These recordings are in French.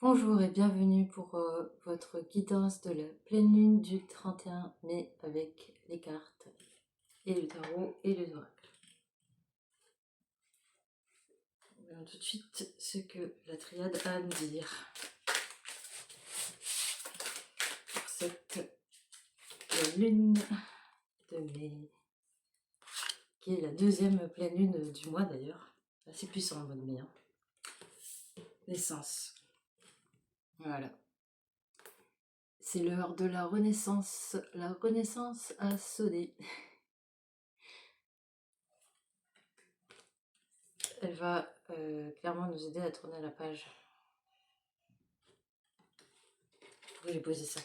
Bonjour et bienvenue pour votre guidance de la pleine lune du 31 mai avec les cartes et le tarot et les oracles. Voyons tout de suite ce que la triade a à nous dire pour cette lune de mai, qui est la deuxième pleine lune du mois d'ailleurs. Assez puissant le mois de mai. Naissance. Voilà. C'est l'heure de la renaissance. La renaissance a sonné. Elle va clairement nous aider à tourner la page. Pourquoi j'ai posé ça?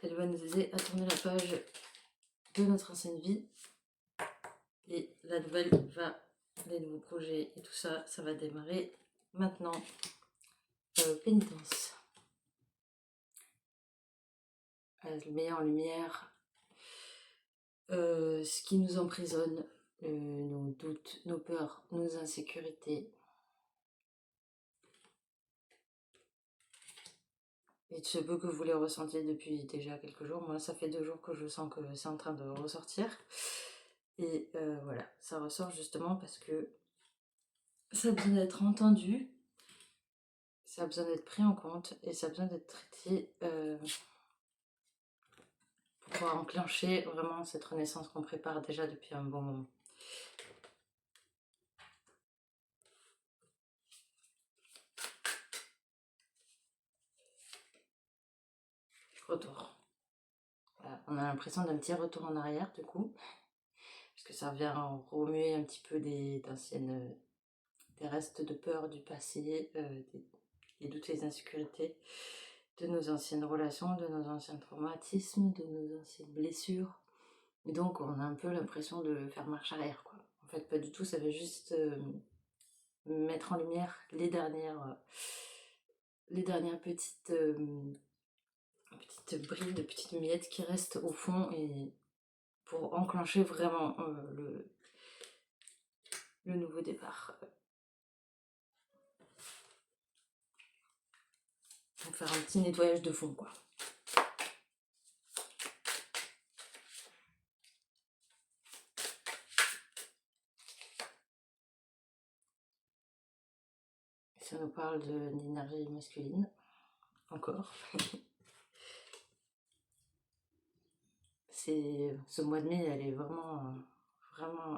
Elle va nous aider à tourner la page de notre ancienne vie. Et la nouvelle va, les nouveaux projets et tout ça, ça va démarrer maintenant. Pénitence. Elle met en lumière ce qui nous emprisonne, nos doutes, nos peurs, nos insécurités. Il se peut que vous les ressentiez depuis déjà quelques jours. Moi, ça fait 2 jours que je sens que c'est en train de ressortir. Et voilà, ça ressort justement parce que ça a besoin d'être entendu, ça a besoin d'être pris en compte et ça a besoin d'être traité pour pouvoir enclencher vraiment cette renaissance qu'on prépare déjà depuis un bon moment. Retour. Voilà, on a l'impression d'un petit retour en arrière du coup, parce que ça vient remuer un petit peu des restes de peur du passé, des doutes, les insécurités, de nos anciennes relations, de nos anciens traumatismes, de nos anciennes blessures. Et donc on a un peu l'impression de faire marche arrière, quoi. En fait, pas du tout, ça veut juste mettre en lumière les dernières petites brides, petites miettes qui restent au fond et pour enclencher vraiment le nouveau départ. Pour faire un petit nettoyage de fond, quoi. Ça nous parle d'énergie masculine, encore. Ce mois de mai, elle est vraiment,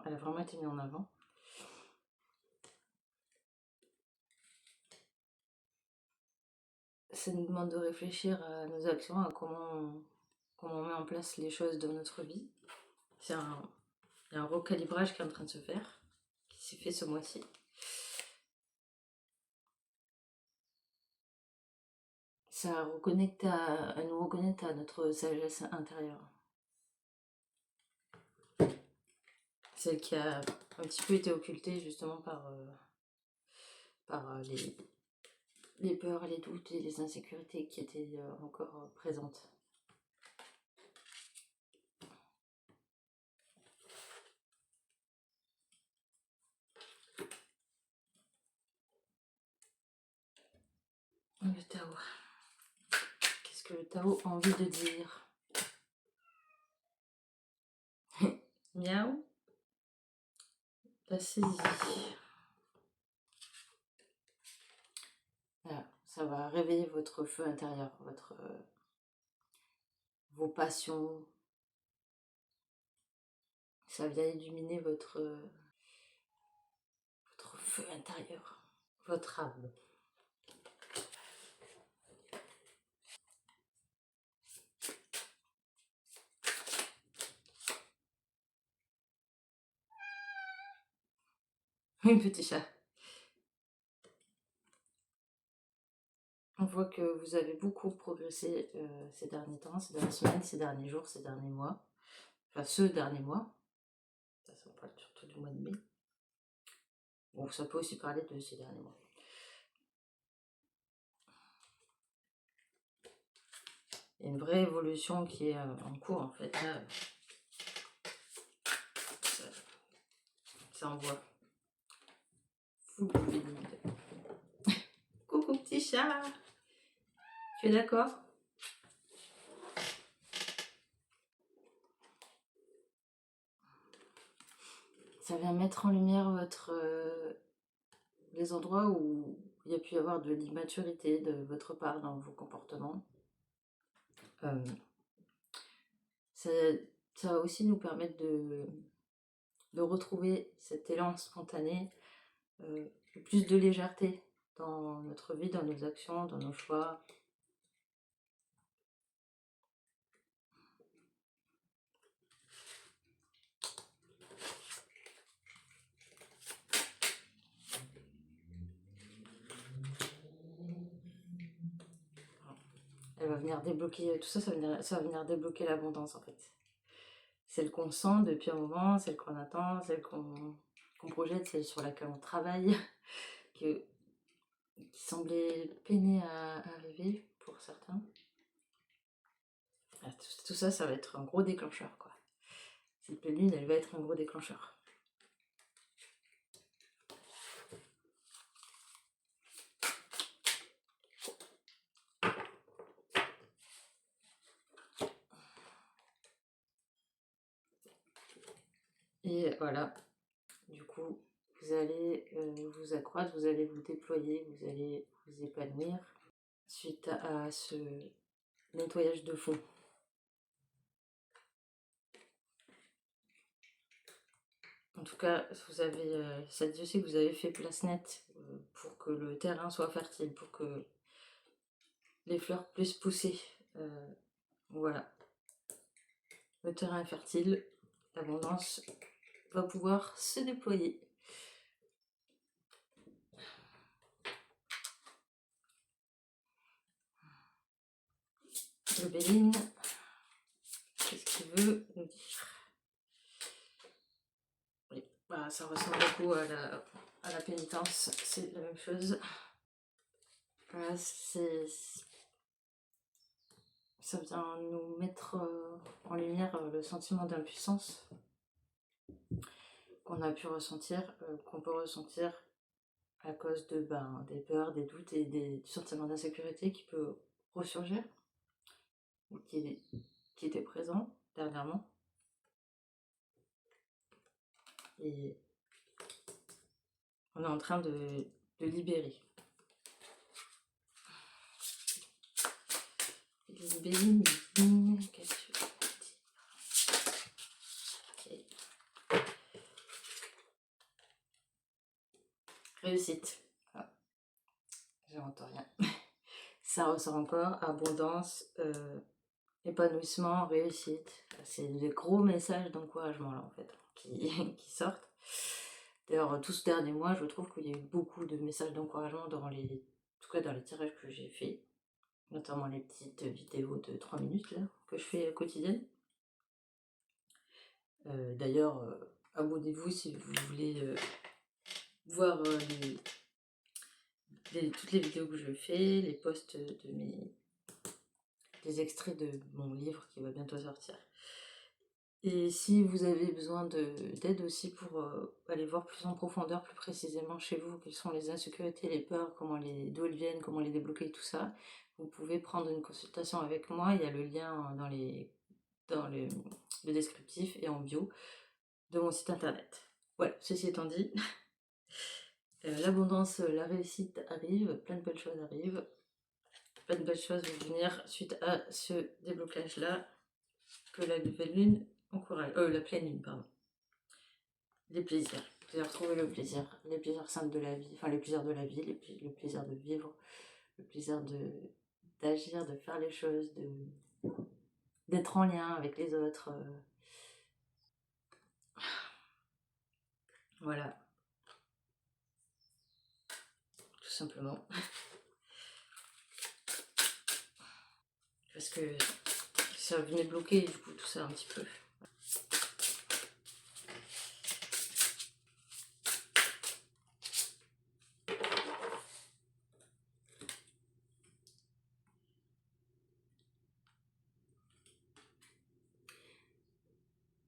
elle a vraiment été mise en avant. Ça nous demande de réfléchir à nos actions, à comment on met en place les choses dans notre vie. Il y a un recalibrage qui est en train de se faire, qui s'est fait ce mois-ci. Ça nous reconnecte à notre sagesse intérieure. Celle qui a un petit peu été occultée justement par les peurs, les doutes et les insécurités qui étaient encore présentes. Le Tao. Qu'est-ce que le Tao a envie de dire? Miaou. La saisie. Voilà, ça va réveiller votre feu intérieur, vos passions. Ça vient illuminer votre feu intérieur, votre âme. Oui, petit chat. On voit que vous avez beaucoup progressé ces derniers temps, ces dernières semaines, ces derniers jours, ces derniers mois. Enfin, ce dernier mois. Ça parle surtout du mois de mai. Bon, ça peut aussi parler de ces derniers mois. Il y a une vraie évolution qui est en cours, en fait. Là, ça envoie. Full chat. Tu es d'accord? Ça vient mettre en lumière les endroits où il y a pu y avoir de l'immaturité de votre part dans vos comportements. Euh, ça, ça va aussi nous permettre de retrouver cet élan spontané, plus de légèreté dans notre vie, dans nos actions, dans nos choix. Elle va venir débloquer tout ça, ça va venir débloquer l'abondance en fait. Celle qu'on sent depuis un moment, celle qu'on attend, celle qu'on projette, celle sur laquelle on travaille, qui semblait peiner à arriver pour certains. Tout ça, ça va être un gros déclencheur quoi. Cette pleine lune, elle va être un gros déclencheur. Et voilà, du coup, vous allez vous accroître, vous allez vous déployer, vous allez vous épanouir suite à ce nettoyage de fond. En tout cas, vous avez, ça dit aussi que vous avez fait place nette pour que le terrain soit fertile, pour que les fleurs puissent pousser. Voilà. Le terrain est fertile, l'abondance va pouvoir se déployer. Le Béline, qu'est-ce qu'il veut nous dire? Oui, bah, ça ressemble beaucoup à la pénitence, c'est la même chose. Voilà, ça vient nous mettre en lumière le sentiment d'impuissance qu'on a pu ressentir, qu'on peut ressentir à cause de des peurs, des doutes et du sentiment d'insécurité qui peut ressurgir, ou qui était présent dernièrement. Et on est en train de libérer. Libérer, qu'est-ce que tu veux dire? Ok. Réussite. Ah, j'entends rien. Ça ressort encore, abondance, épanouissement, réussite. C'est des gros messages d'encouragement là en fait qui sortent. D'ailleurs, tout ce dernier mois, je trouve qu'il y a eu beaucoup de messages d'encouragement en tout cas dans les tirages que j'ai fait, notamment les petites vidéos de 3 minutes là, que je fais quotidienne. D'ailleurs, abonnez-vous si vous voulez voir toutes les vidéos que je fais, les posts des extraits de mon livre qui va bientôt sortir. Et si vous avez besoin d'aide aussi pour aller voir plus en profondeur, plus précisément chez vous, quelles sont les insécurités, les peurs, d'où elles viennent, comment les débloquer, tout ça, vous pouvez prendre une consultation avec moi. Il y a le lien dans le descriptif et en bio de mon site internet. Voilà, ceci étant dit, l'abondance, la réussite arrive, plein de belles choses arrivent, plein de belles choses vont venir suite à ce déblocage-là que la nouvelle lune encourage, la pleine lune, pardon. Les plaisirs. Vous allez retrouver le plaisir, les plaisirs simples de la vie, enfin les plaisirs de la vie, le plaisir de vivre, le plaisir d'agir, de faire les choses, d'être en lien avec les autres. Voilà. Tout simplement. Parce que ça venait bloquer du coup tout ça un petit peu.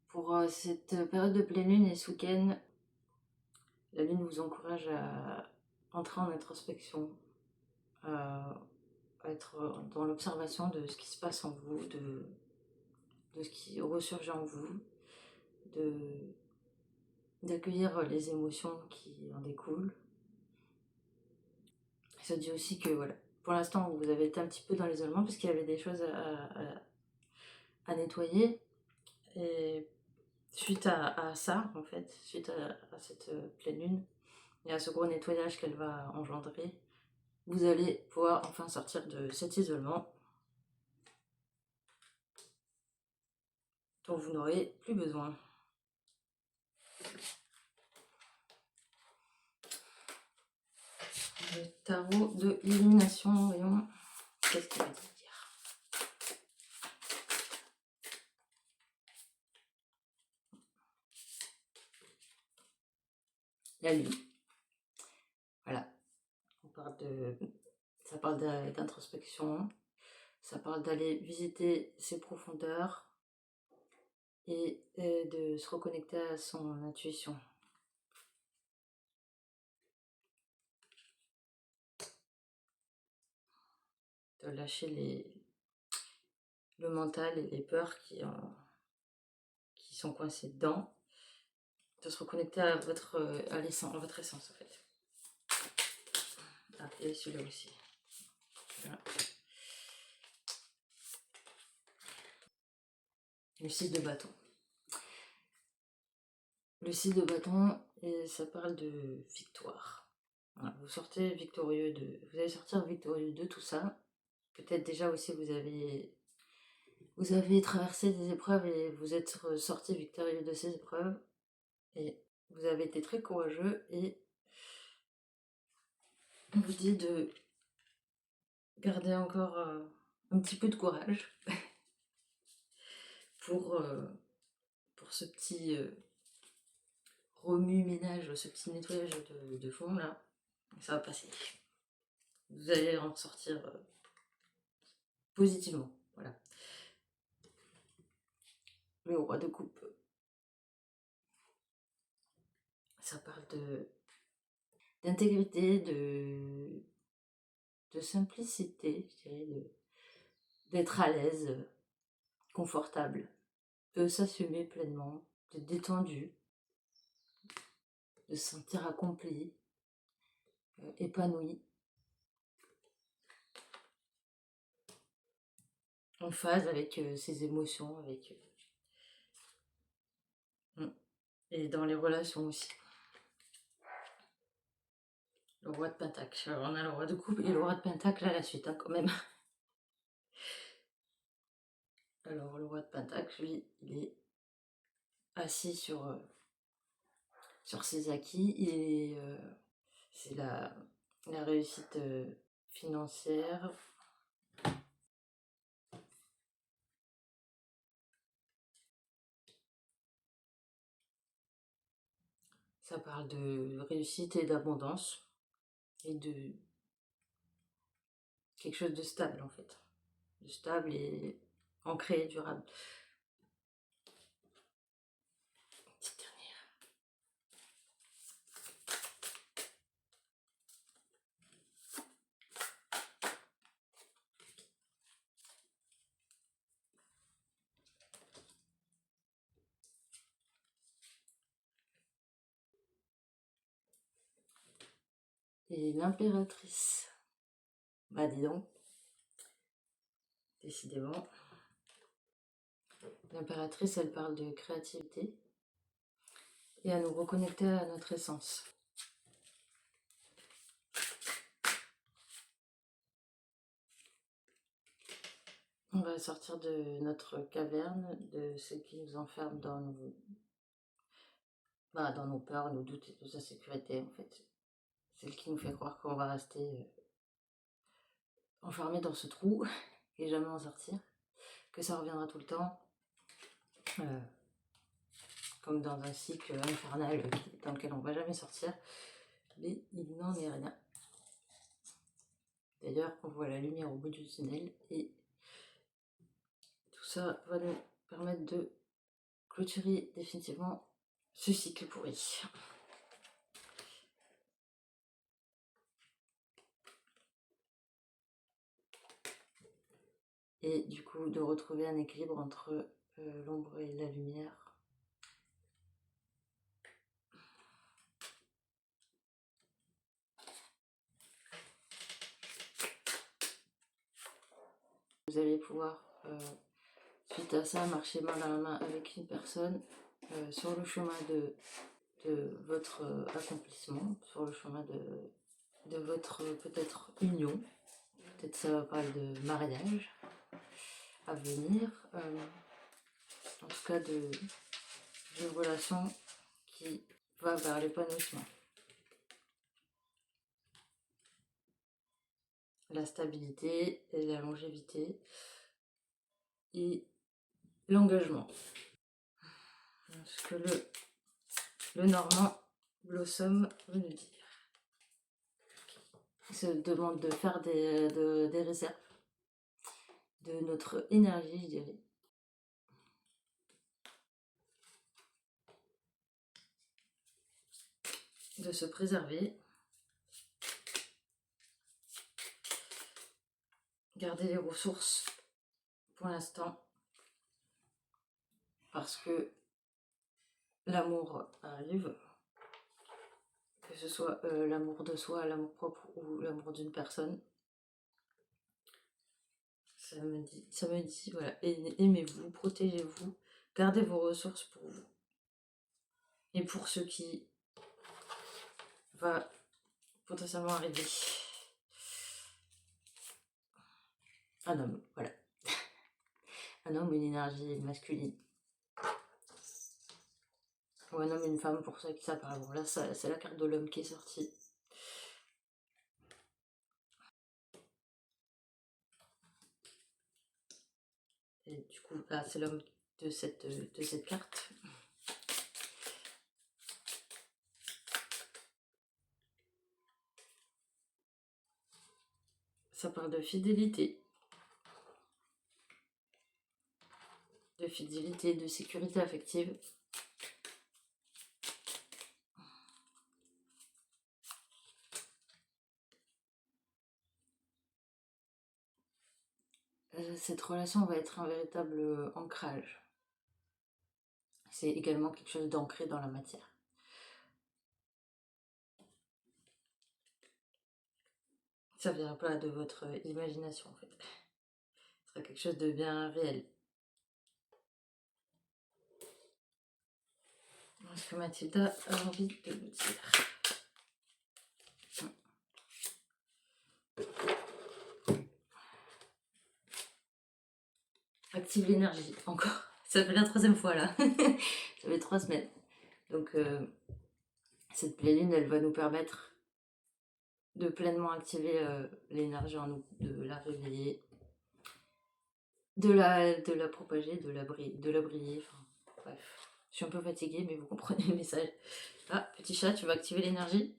Pour cette période de pleine lune et ce week-end, la lune vous encourage à entrer en introspection, être dans l'observation de ce qui se passe en vous, de ce qui ressurgit en vous, d'accueillir les émotions qui en découlent. Ça dit aussi que voilà, pour l'instant vous avez été un petit peu dans l'isolement parce qu'il y avait des choses à nettoyer. Et suite à ça, en fait, suite à cette pleine lune et à ce gros nettoyage qu'elle va engendrer, vous allez pouvoir enfin sortir de cet isolement dont vous n'aurez plus besoin. Le tarot de l'illumination, voyons, qu'est-ce qu'il va dire? La lune. Voilà. Ça parle d'introspection, ça parle d'aller visiter ses profondeurs et de se reconnecter à son intuition. De lâcher le mental et les peurs qui sont coincées dedans, de se reconnecter à votre essence en fait. Ah, et celui-là aussi. Voilà. Le 6 de bâton. Le 6 de bâton, et ça parle de victoire. Voilà, vous allez sortir victorieux de tout ça. Peut-être déjà aussi vous avez traversé des épreuves et vous êtes sorti victorieux de ces épreuves. Et vous avez été très courageux et on vous dit de garder encore un petit peu de courage pour ce petit remue-ménage, ce petit nettoyage de fond là. Ça va passer. Vous allez en sortir positivement. Voilà. Le roi de coupe. Ça parle d'intégrité, de simplicité, je dirais, d'être à l'aise, confortable, de s'assumer pleinement, d'être détendu, de se sentir accompli, épanoui, en phase avec ses émotions, et dans les relations aussi. Le roi de Pentacle. Alors on a le roi de coupe et le roi de Pentacle à la suite, hein, quand même. Alors le roi de Pentacle, lui, il est assis sur ses acquis. C'est la réussite financière. Ça parle de réussite et d'abondance et de quelque chose de stable en fait. De stable et ancré et durable. Petite dernière. Et l'impératrice. Bah dis donc. Décidément. L'impératrice, elle parle de créativité et à nous reconnecter à notre essence. On va sortir de notre caverne, de ce qui nous enferme dans nos peurs, nos doutes et nos insécurités en fait. Celle qui nous fait croire qu'on va rester enfermé dans ce trou et jamais en sortir, que ça reviendra tout le temps, comme dans un cycle infernal dans lequel on ne va jamais sortir, mais il n'en est rien. D'ailleurs, on voit la lumière au bout du tunnel et tout ça va nous permettre de clôturer définitivement ce cycle pourri. et du coup de retrouver un équilibre entre l'ombre et la lumière. Vous allez pouvoir, suite à ça, marcher main dans la main avec une personne sur le chemin de votre accomplissement, sur le chemin de votre peut-être union. Peut-être ça va parler de mariage à venir. En tout cas, d'une relation qui va vers l'épanouissement. La stabilité et la longévité et l'engagement. Ce que le Normand Blossom veut nous dire. Il se demande de faire des réserves de notre énergie, je dirais. De se préserver. Garder les ressources pour l'instant. Parce que l'amour arrive. Que ce soit l'amour de soi, l'amour propre ou l'amour d'une personne. Ça me dit, voilà, aimez-vous, protégez-vous, gardez vos ressources pour vous. Et pour ce qui va potentiellement arriver. Un homme, voilà. Un homme, une énergie masculine. Ou un homme et une femme, pour ça qui ça parle. Bon, là, c'est la carte de l'homme qui est sortie. Et du coup, là, c'est l'homme de cette carte. Ça parle de fidélité. De fidélité, de sécurité affective. Cette relation va être un véritable ancrage. C'est également quelque chose d'ancré dans la matière. Ça vient pas de votre imagination en fait. Ce sera quelque chose de bien réel. Ce que Mathilda a envie de vous dire. Active l'énergie, encore. Ça fait la 3e fois là. Ça fait 3 semaines. Donc cette pleine lune, elle va nous permettre de pleinement activer l'énergie en nous, de la réveiller, de la propager, de la briller. Enfin, bref, je suis un peu fatiguée, mais vous comprenez le message. Ah, petit chat, tu vas activer l'énergie.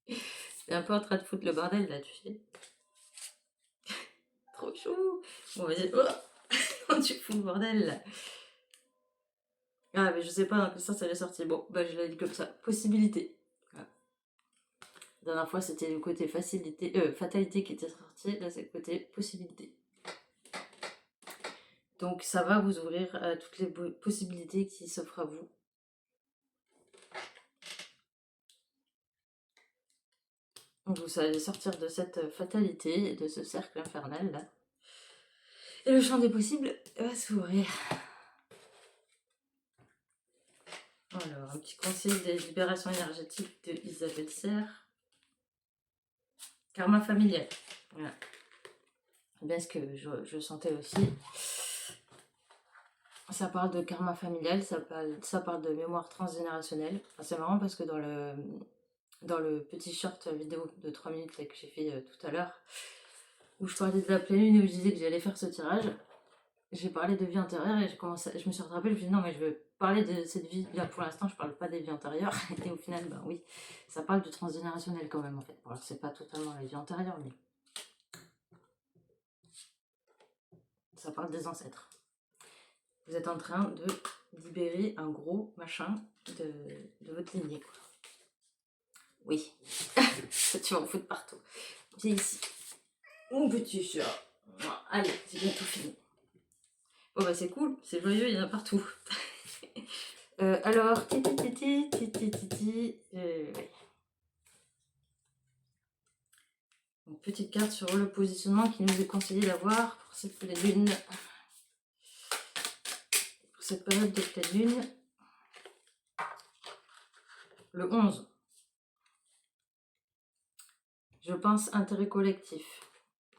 C'est un peu en train de foutre le bordel là, tu sais. Trop chou. Bon, vas-y. Oh, tu fous le bordel là. Ah, mais je sais pas, hein, que ça l'est sorti. Bon, bah je l'ai dit comme ça. Possibilité. Voilà. La dernière fois, c'était le côté fatalité qui était sorti. Là, c'est le côté possibilité. Donc, ça va vous ouvrir à toutes les possibilités qui s'offrent à vous. Donc, vous allez sortir de cette fatalité, de ce cercle infernal là. Et le champ des possibles va s'ouvrir. Alors, un petit conseil de libération énergétique de Isabelle Serre. Karma familial. Voilà. Bien ce que je sentais aussi. Ça parle de karma familial, ça parle de mémoire transgénérationnelle. Enfin, c'est marrant parce que dans le petit short vidéo de 3 minutes là, que j'ai fait tout à l'heure, où je parlais de la pleine lune et où je disais que j'allais faire ce tirage, j'ai parlé de vie antérieure et je me suis rattrapée, je me suis dit non mais je vais parler de cette vie, là pour l'instant je parle pas des vies antérieures, et au final ben oui, ça parle du transgénérationnel quand même en fait. Bon, alors c'est pas totalement la vie antérieure mais ça parle des ancêtres. Vous êtes en train de libérer un gros machin de votre lignée quoi. Oui, tu vas en foutre partout. Viens ici. Mon petit chat. Allez, c'est bientôt fini. Bon bah c'est cool, c'est joyeux, il y en a partout. Alors, ouais. Une petite carte sur le positionnement qui nous est conseillé d'avoir pour cette pleine lune. Pour cette période de pleine lune. Le 11. Je pense intérêt collectif.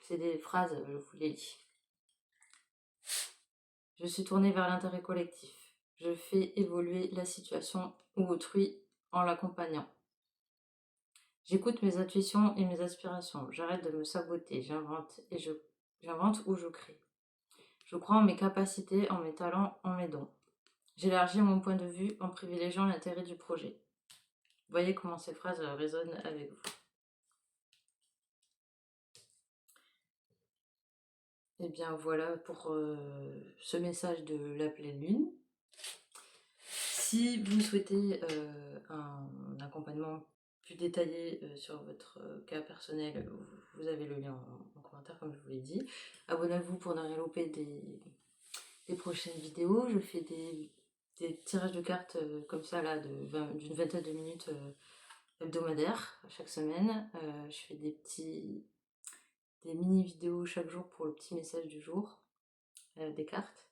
C'est des phrases, je vous les lis. Je suis tournée vers l'intérêt collectif. Je fais évoluer la situation ou autrui en l'accompagnant. J'écoute mes intuitions et mes aspirations. J'arrête de me saboter. J'invente ou je crée. Je crois en mes capacités, en mes talents, en mes dons. J'élargis mon point de vue en privilégiant l'intérêt du projet. Voyez comment ces phrases résonnent avec vous. Et bien voilà pour ce message de la pleine lune. Si vous souhaitez un accompagnement plus détaillé sur votre cas personnel, vous avez le lien en commentaire comme je vous l'ai dit. Abonnez-vous pour ne rien louper des prochaines vidéos. Je fais des tirages de cartes comme ça là d'une vingtaine de minutes hebdomadaires chaque semaine. Je fais des mini vidéos chaque jour pour le petit message du jour des cartes.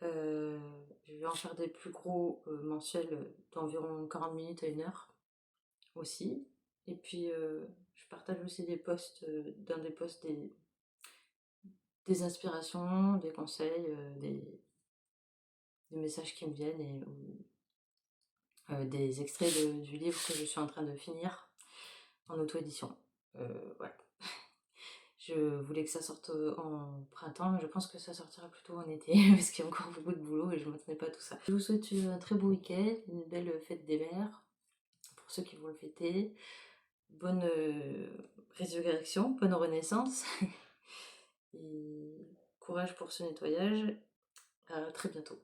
Je vais en faire des plus gros mensuels d'environ 40 minutes à 1 heure aussi. Et puis je partage aussi des posts, dans des posts des inspirations, des conseils, des messages qui me viennent et des extraits du livre que je suis en train de finir en auto-édition. Voilà. Je voulais que ça sorte en printemps, mais je pense que ça sortira plutôt en été, parce qu'il y a encore beaucoup de boulot et je ne m'attendais pas à tout ça. Je vous souhaite un très beau week-end, une belle fête des mères, pour ceux qui vont le fêter. Bonne résurrection, bonne renaissance, et courage pour ce nettoyage. À très bientôt.